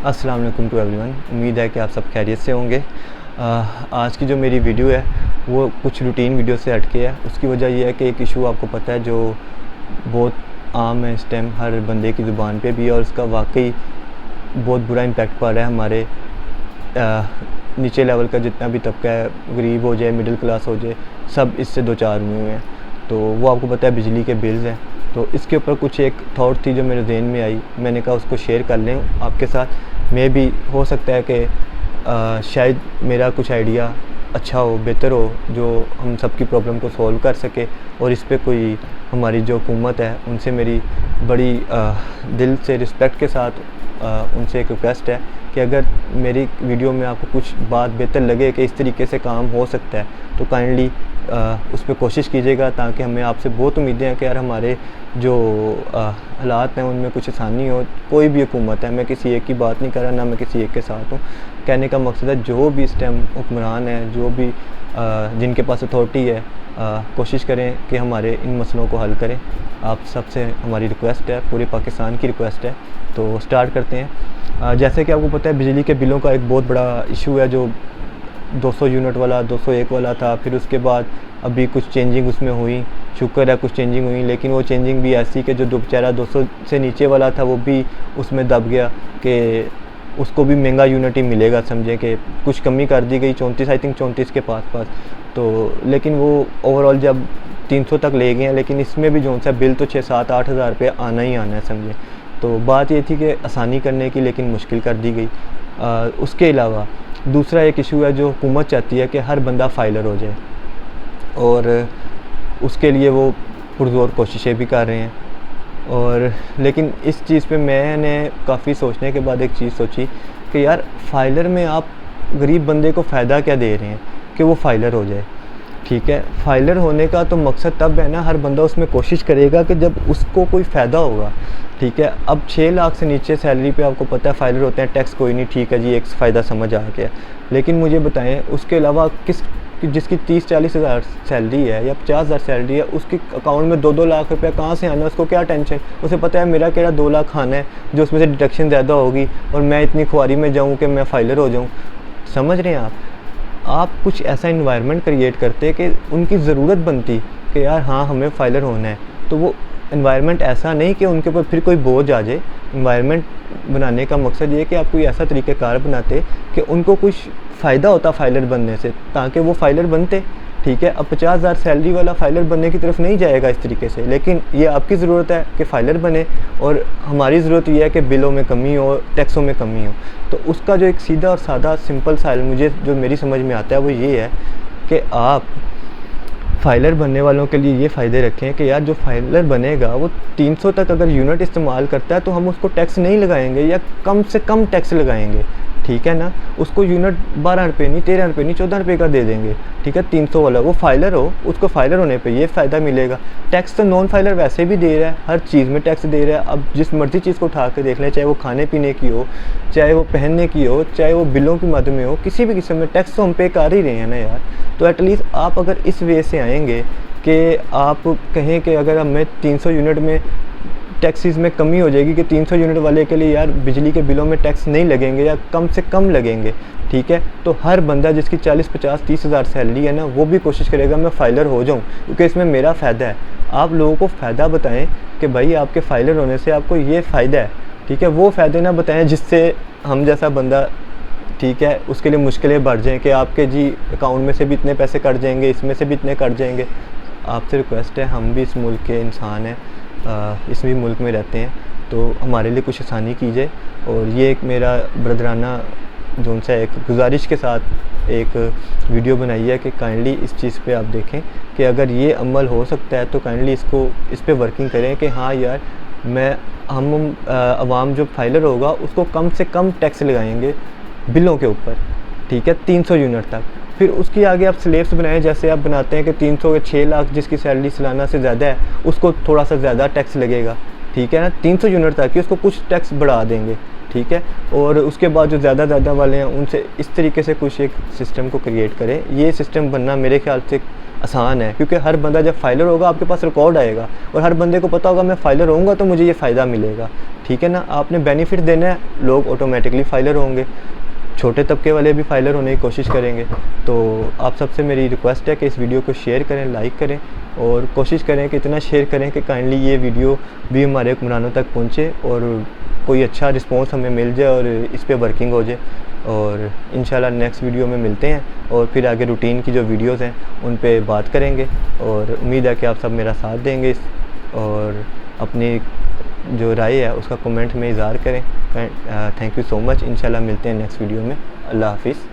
अस्सलाम वालेकुम to everyone. उम्मीद है कि आप सब खैरियत से होंगे। आज की जो मेरी वीडियो है वो कुछ रूटीन वीडियो से हटके है। उसकी वजह यह है कि एक इशू आपको पता है जो बहुत आम है इस टाइम हर बंदे की ज़ुबान पे भी, और उसका वाकई बहुत बुरा इम्पैक्ट पड़ रहा है हमारे नीचे लेवल का जितना भी तबका है, गरीब हो जाए मिडिल क्लास हो जाए, सब इससे दो चार हुए हैं। तो वो आपको पता है बिजली के बिल्स हैं। तो इसके ऊपर कुछ एक थॉट थी जो मेरे जहन में आई, मैंने कहा उसको शेयर कर लें आपके साथ। मे भी हो सकता है कि शायद मेरा कुछ आइडिया अच्छा हो, बेहतर हो, जो हम सबकी प्रॉब्लम को सॉल्व कर सके। और इस पे कोई हमारी जो हुकूमत है उनसे मेरी बड़ी दिल से रिस्पेक्ट के साथ उनसे एक रिक्वेस्ट है कि अगर मेरी वीडियो में आपको कुछ बात बेहतर लगे कि इस तरीके से काम हो सकता है तो काइंडली उस पर कोशिश कीजिएगा, ताकि हमें आपसे बहुत उम्मीदें हैं कि यार हमारे जो हालात हैं उनमें कुछ आसानी हो। कोई भी हुकूमत है, मैं किसी एक की बात नहीं कर रहा, ना मैं किसी एक के साथ हूँ। कहने का मकसद है जो भी इस टाइम हुक्मरान है, जो भी जिनके पास अथॉरिटी है, कोशिश करें कि हमारे इन मसलों को हल करें। आप सबसे हमारी रिक्वेस्ट है, पूरे पाकिस्तान की रिक्वेस्ट है। तो स्टार्ट करते हैं। जैसे कि आपको पता है बिजली के बिलों का एक बहुत बड़ा इशू है, जो 200 यूनिट वाला 201 वाला था। फिर उसके बाद अभी कुछ चेंजिंग उसमें हुई, शुक्र है कुछ चेंजिंग हुई, लेकिन वो चेंजिंग भी ऐसी कि जो बेचारा 200 से नीचे वाला था वो भी उसमें दब गया कि उसको भी महंगा यूनिट ही मिलेगा। समझें कि कुछ कमी कर दी गई 34, आई थिंक 34 के पास। तो लेकिन वो ओवरऑल जब 300 तक ले गए हैं, लेकिन इसमें भी जो सा बिल तो 6-7-8 हज़ार रुपये आना ही आना है, समझें। तो बात ये थी कि आसानी करने की, लेकिन मुश्किल कर दी गई। उसके अलावा दूसरा एक इशू है जो हुकूमत चाहती है कि हर बंदा फाइलर हो जाए, और उसके लिए वो पुरज़ोर कोशिशें भी कर रहे हैं। और लेकिन इस चीज़ पे मैंने काफ़ी सोचने के बाद एक चीज़ सोची कि यार फाइलर में आप गरीब बंदे को फ़ायदा क्या दे रहे हैं कि वो फाइलर हो जाए। ठीक है, फाइलर होने का तो मकसद तब है ना, हर बंदा उसमें कोशिश करेगा कि जब उसको कोई फ़ायदा होगा। ठीक है, अब 6 लाख से नीचे सैलरी पे आपको पता है फाइलर होते हैं, टैक्स कोई नहीं, ठीक है जी, एक फ़ायदा समझ आ गया। लेकिन मुझे बताएं उसके अलावा जिसकी 30-40 हज़ार सैलरी है या 50 हज़ार सैलरी है, उसके अकाउंट में 2-2 लाख रुपया कहाँ से आना है? उसको क्या टेंशन? उसे पता है मेरा केड़ा 2 लाख खाना है, जो उसमें से डिडक्शन ज़्यादा होगी, और मैं इतनी खुआरी में जाऊँ कि मैं फाइलर हो जाऊँ। समझ रहे हैं आप कुछ ऐसा इन्वायरमेंट क्रिएट करते कि उनकी ज़रूरत बनती कि यार हाँ हमें फाइलर होना है, तो वो इन्वायरमेंट ऐसा नहीं कि उनके ऊपर फिर कोई बोझ आ जाए। इन्वायरमेंट बनाने का मकसद ये कि आप कोई ऐसा तरीक़ाकार बनाते कि उनको कुछ फ़ायदा होता फाइलर बनने से, ताकि वो फाइलर बनते। ठीक है, अब 50 हज़ार सैलरी वाला फाइलर बनने की तरफ नहीं जाएगा इस तरीके से, लेकिन ये आपकी ज़रूरत है कि फ़ाइलर बने, और हमारी ज़रूरत ये है कि बिलों में कमी हो, टैक्सों में कमी हो। तो उसका जो एक सीधा और सादा सिंपल सा मुझे जो मेरी समझ में आता है वो ये है कि आप फाइलर बनने वालों के लिए ये फ़ायदे रखें कि यार जो फाइलर बनेगा वो 300 तक अगर यूनिट इस्तेमाल करता है तो हम उसको टैक्स नहीं लगाएंगे, या कम से कम टैक्स लगाएंगे। ठीक है ना, उसको यूनिट 12 रुपये नहीं, 13 रुपये नहीं, 14 रुपये का दे देंगे। ठीक है, 300 वाला वो फाइलर हो, उसको फाइलर होने पे ये फ़ायदा मिलेगा। टैक्स तो नॉन फाइलर वैसे भी दे रहा है, हर चीज़ में टैक्स दे रहा है। अब जिस मर्ज़ी चीज़ को उठा के देख लें, चाहे वो खाने पीने की हो, चाहे वो पहनने की हो, चाहे वो बिलों की मद में हो, किसी भी किस्म में टैक्स तो हम पे कर ही रहे हैं ना यार। तो एटलीस्ट आप अगर इस वे से आएँगे कि आप कहें कि अगर हमें 300 यूनिट में टैक्सीज़ में कमी हो जाएगी कि 300 यूनिट वाले के लिए यार बिजली के बिलों में टैक्स नहीं लगेंगे या कम से कम लगेंगे। ठीक है, तो हर बंदा जिसकी 40-50-30 हज़ार सैलरी है ना, वो भी कोशिश करेगा मैं फ़ाइलर हो जाऊं, क्योंकि इसमें मेरा फ़ायदा है। आप लोगों को फ़ायदा बताएं कि भाई आपके फ़ाइलर होने से आपको ये फ़ायदा है। ठीक है, वो फ़ायदे ना बताएं जिससे हम जैसा बंदा, ठीक है, उसके लिए मुश्किलें बढ़ जाएँ कि आपके जी अकाउंट में से भी इतने पैसे कट जाएंगे, इसमें से भी इतने कट जाएंगे। आपसे रिक्वेस्ट है, हम भी इस मुल्क के इंसान हैं, इस भी मुल्क में रहते हैं, तो हमारे लिए कुछ आसानी कीजिए। और ये एक मेरा ब्रदराना जो सा एक गुजारिश के साथ एक वीडियो बनाई है कि काइंडली इस चीज़ पे आप देखें कि अगर ये अमल हो सकता है तो काइंडली इस पे वर्किंग करें कि हाँ यार हम आवाम जो फाइलर होगा उसको कम से कम टैक्स लगाएंगे बिलों के ऊपर। ठीक है, 300 यूनिट तक। फिर उसकी आगे आप स्लेब्स बनाएं, जैसे आप बनाते हैं कि 300 या 6 लाख जिसकी सैलरी सालाना से ज़्यादा है उसको थोड़ा सा ज़्यादा टैक्स लगेगा। ठीक है ना, 300 यूनिट तक कि उसको कुछ टैक्स बढ़ा देंगे। ठीक है, और उसके बाद जो ज़्यादा वाले हैं उनसे इस तरीके से कुछ एक सिस्टम को क्रिएट करें। ये सिस्टम बनना मेरे ख्याल से आसान है, क्योंकि हर बंदा जब फाइलर होगा आपके पास रिकॉर्ड आएगा और हर बंदे को पता होगा मैं फाइलर होऊंगा तो मुझे ये फ़ायदा मिलेगा। ठीक है ना, आपने बेनिफिट देना है, लोग ऑटोमेटिकली फाइलर होंगे, छोटे तबके वाले भी फाइलर होने की कोशिश करेंगे। तो आप सबसे मेरी रिक्वेस्ट है कि इस वीडियो को शेयर करें, लाइक करें और कोशिश करें कि इतना शेयर करें कि काइंडली ये वीडियो भी हमारे हुक्मरानों तक पहुँचे और कोई अच्छा रिस्पॉन्स हमें मिल जाए और इस पर वर्किंग हो जाए। और इंशाल्लाह नेक्स्ट वीडियो में मिलते हैं और फिर आगे रूटीन की जो वीडियोस हैं उन पे बात करेंगे और उम्मीद है कि आप सब मेरा साथ देंगे और अपनी जो राय है उसका कमेंट में इज़हार करें। Thank you so much. इंशाल्लाह मिलते हैं नेक्स्ट वीडियो में। अल्लाह हाफिज़।